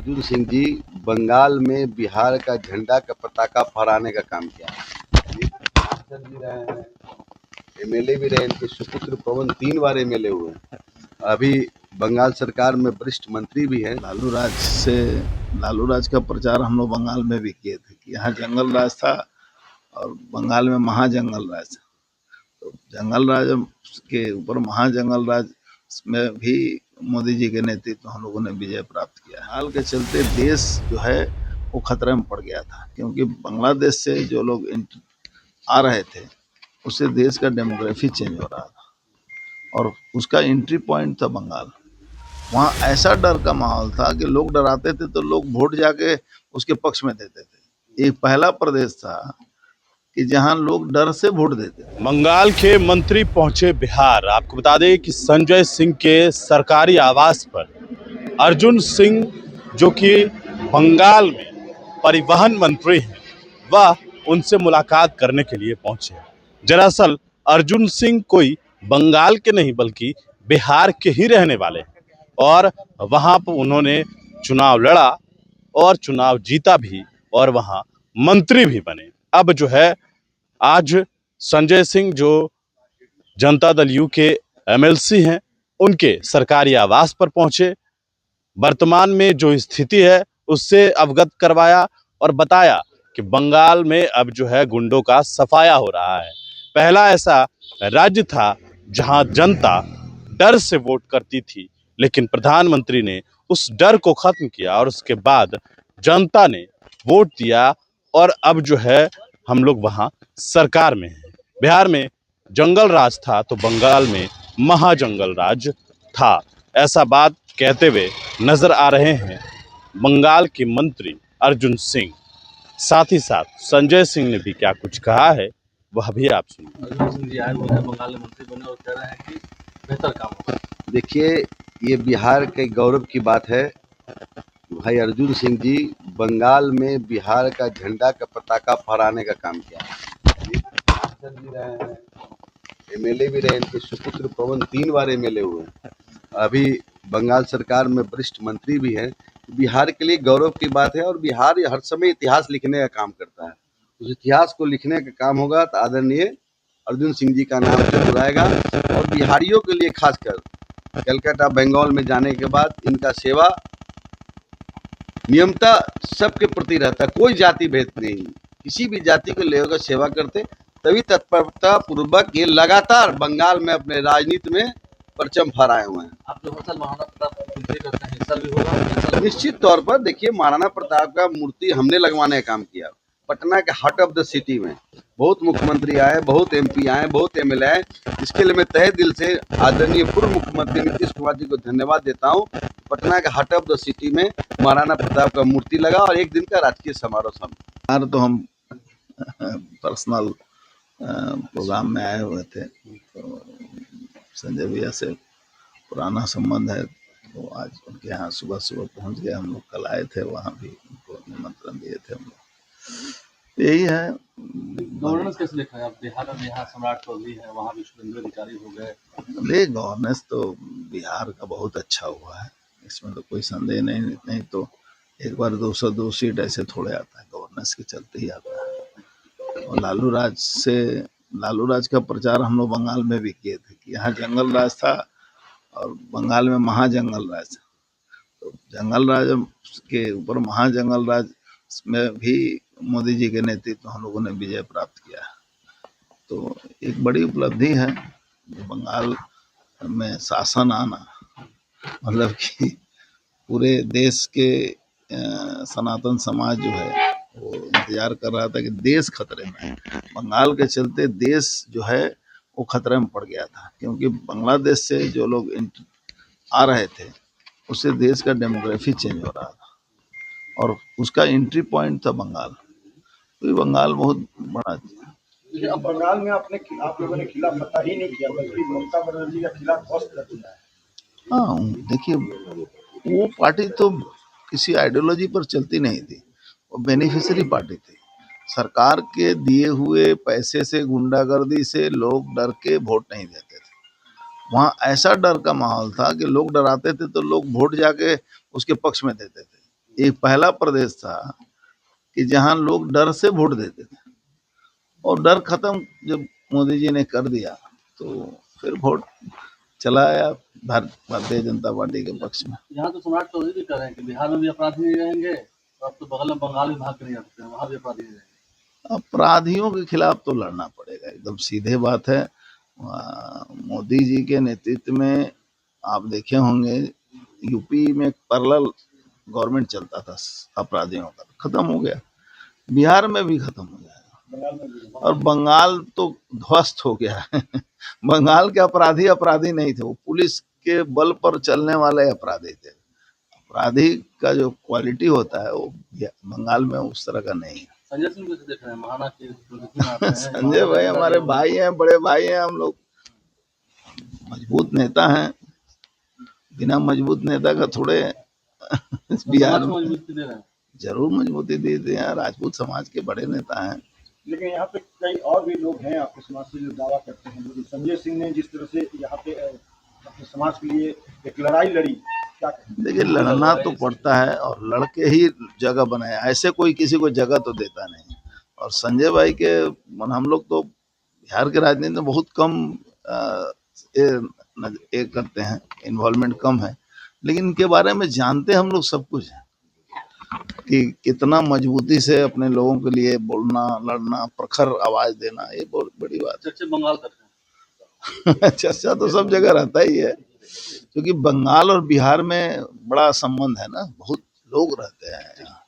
अर्जुन सिंह जी बंगाल में बिहार का झंडा का पताका फहराने का काम किया। ये सांसद भी रहे हैं, एमएलए भी रहे, इनके सुपुत्र पवन 3 बार एमएलए हुए। अभी बंगाल सरकार में वरिष्ठ मंत्री भी हैं। लालू राज का प्रचार हम लोग बंगाल में भी किए थे कि यहाँ जंगल राज था और बंगाल में महाजंगल राज था। तो जंगल राज के ऊपर महाजंगल राज में भी मोदी जी के नेतृत्व हम लोगों ने विजय प्राप्त किया। हाल के चलते देश जो है वो खतरे में पड़ गया था, क्योंकि बांग्लादेश से जो लोग आ रहे थे उससे देश का डेमोग्राफी चेंज हो रहा था और उसका एंट्री पॉइंट था बंगाल। वहाँ ऐसा डर का माहौल था कि लोग डराते थे तो लोग वोट जाके उसके पक्ष में देते थे। एक पहला प्रदेश था कि जहां लोग डर से वोट देते थे। बंगाल के मंत्री पहुंचे बिहार। आपको बता दें कि संजय सिंह के सरकारी आवास पर अर्जुन सिंह, जो कि बंगाल में परिवहन मंत्री हैं, वह उनसे मुलाकात करने के लिए पहुंचे। दरअसल अर्जुन सिंह कोई बंगाल के नहीं बल्कि बिहार के ही रहने वाले हैं और वहां पर उन्होंने चुनाव लड़ा और चुनाव जीता भी और वहां मंत्री भी बने। अब जो है आज संजय सिंह, जो जनता दल यू के एमएलसी हैं, उनके सरकारी आवास पर पहुंचे, वर्तमान में जो स्थिति है उससे अवगत करवाया और बताया कि बंगाल में अब जो है गुंडों का सफाया हो रहा है। पहला ऐसा राज्य था जहां जनता डर से वोट करती थी, लेकिन प्रधानमंत्री ने उस डर को खत्म किया और उसके बाद जनता ने वोट दिया और अब जो है हम लोग वहां सरकार में हैं। बिहार में जंगल राज था तो बंगाल में महाजंगल राज था, ऐसा बात कहते हुए नजर आ रहे हैं बंगाल के मंत्री अर्जुन सिंह। साथ ही साथ संजय सिंह ने भी क्या कुछ कहा है वह भी आप सुनिए। अर्जुन सिंह जी आए हुए हैं, बंगाल में मंत्री बने और कह रहे हैं कि बेहतर काम होगा। देखिए, ये बिहार के गौरव की बात है। भाई अर्जुन सिंह जी बंगाल में बिहार का झंडा का पताका फहराने का काम किया। ये सांसद भी रहे हैं, एमएलए भी रहे, इनके सुपुत्र पवन 3 बार एमएलए हुए। अभी बंगाल सरकार में वरिष्ठ मंत्री भी हैं। बिहार के लिए गौरव की बात है और बिहार हर समय इतिहास लिखने का काम करता है। उस इतिहास को लिखने का काम होगा तो आदरणीय अर्जुन सिंह जी का नाम जरूर आएगा। और बिहारियों के लिए खासकर कलकत्ता बंगाल में जाने के बाद इनका सेवा नियमता सबके प्रति रहता है, कोई जाति भेद नहीं, किसी भी जाति को लेकर सेवा करते, तभी तत्परता पूर्वक ये लगातार बंगाल में अपने राजनीति में परचम फहराए हुए हैं। आप जो हर साल महाराणा प्रताप की पूजा करते हैं, इस साल भी होगा? निश्चित तौर पर देखिए, महाराणा प्रताप का मूर्ति हमने लगवाने का काम किया। पटना के हार्ट ऑफ द सिटी में बहुत मुख्यमंत्री आए, बहुत एमपी आए, बहुत एमएलए आए। इसके लिए मैं तहे दिल से आदरणीय पूर्व मुख्यमंत्री नीतीश कुमार जी को धन्यवाद देता हूँ। पटना के हार्ट ऑफ द सिटी में महाराणा प्रताप का मूर्ति लगा और एक दिन का राजकीय समारोह यार तो हम पर्सनल प्रोग्राम में आए हुए थे, तो संजय भैया से पुराना संबंध है, तो आज उनके यहाँ सुबह सुबह पहुंच गए। हम लोग कल आए थे, वहाँ भी उनको निमंत्रण दिए थे हम लोग। यही है। गवर्नेंस कैसे देखा है आप? बिहार में यहाँ सम्राट चौधरी है, वहाँ भी शुभेंदु अधिकारी हो गए। नहीं, गवर्नेंस तो बिहार का बहुत अच्छा हुआ है, इसमें तो कोई संदेह नहीं तो एक बार 202 सीट ऐसे थोड़े आता है, गवर्नेंस के चलते ही आता है। और लालू राज का प्रचार हम लोग बंगाल में भी किए थे कि यहाँ जंगल राज था और बंगाल में महाजंगल राज था। तो जंगल राज के ऊपर महाजंगल राज में भी मोदी जी के नेतृत्व हम लोगों ने विजय प्राप्त किया। तो एक बड़ी उपलब्धि है बंगाल में शासन आना, मतलब कि पूरे देश के सनातन समाज जो है वो इंतजार कर रहा था कि देश खतरे में है। बंगाल के चलते देश जो है वो खतरे में पड़ गया था, क्योंकि बांग्लादेश से जो लोग आ रहे थे उससे देश का डेमोग्राफी चेंज हो रहा था और उसका एंट्री पॉइंट था बंगाल। तो ये बंगाल बहुत बड़ा लेकिन अब बंगाल में आप लोगों ने खिलाफ पता ही नहीं किया, बल्कि ममता बनर्जी का खिलाफ ध्वस्त कर दिया है। हाँ, देखिए वो पार्टी तो किसी आइडियोलॉजी पर चलती नहीं थी, वो बेनिफिशियरी पार्टी थी। सरकार के दिए हुए पैसे से, गुंडागर्दी से लोग डर के वोट नहीं देते थे। वहाँ ऐसा डर का माहौल था कि लोग डराते थे तो लोग वोट जाके उसके पक्ष में देते थे। एक पहला प्रदेश था कि जहां लोग डर से वोट देते थे, और डर खत्म जब मोदी जी ने कर दिया तो फिर वोट चला आया भारतीय जनता पार्टी के पक्ष में। यहाँ तो सम्राट चौधरी भी कह रहे हैं कि बिहार में भी अपराधी नहीं रहेंगे, और अब तो बगल में बंगाल में भाग के नहीं जा सकते हैं, वहाँ भी अपराधी नहीं रहेंगे। अपराधियों के खिलाफ तो लड़ना पड़ेगा, एकदम सीधे बात है। मोदी जी के नेतृत्व में आप देखे होंगे यूपी में पैरेलल गवर्नमेंट चलता था, अपराधियों का खत्म हो गया, बिहार में भी खत्म हो जाएगा, बंगाल में भी। और बंगाल तो ध्वस्त हो गया है। बंगाल के अपराधी अपराधी नहीं थे, वो पुलिस के बल पर चलने वाले अपराधी थे। अपराधी का जो क्वालिटी होता है वो बंगाल में उस तरह का नहीं है। संजय सिंह कैसे देख रहे हैं, महाना के प्रदर्शन में आते हैं, संजय भाई हमारे भाई हैं, बड़े भाई हैं, हम लोग मजबूत नेता हैं, बिना मजबूत नेता का थोड़े बिहार समाज को में मजबूती दे रहे हैं। जरूर मजबूती देते हैं, राजपूत समाज के बड़े नेता हैं। लेकिन यहाँ पे कई और भी लोग हैं आपके समाज से जो दावा करते हैं, लेकिन संजय सिंह ने जिस तरह से यहाँ पे अपने समाज के लिए एक लड़ाई लड़ी, क्या कहें? देखिए लड़ना तो पड़ता है, और लड़के ही जगह बनाया, ऐसे कोई किसी को जगह तो देता नहीं। और संजय भाई के हम लोग तो बिहार के राजनीति में बहुत कम ये करते हैं, इन्वॉल्वमेंट कम है, लेकिन इनके बारे में जानते हम लोग सब कुछ है कि कितना मजबूती से अपने लोगों के लिए बोलना, लड़ना, प्रखर आवाज देना, ये बहुत बड़ी बात चर्चे बंगाल करते हैं। है। चर्चा तो सब जगह रहता ही है, क्योंकि बंगाल और बिहार में बड़ा संबंध है ना, बहुत लोग रहते हैं यहाँ।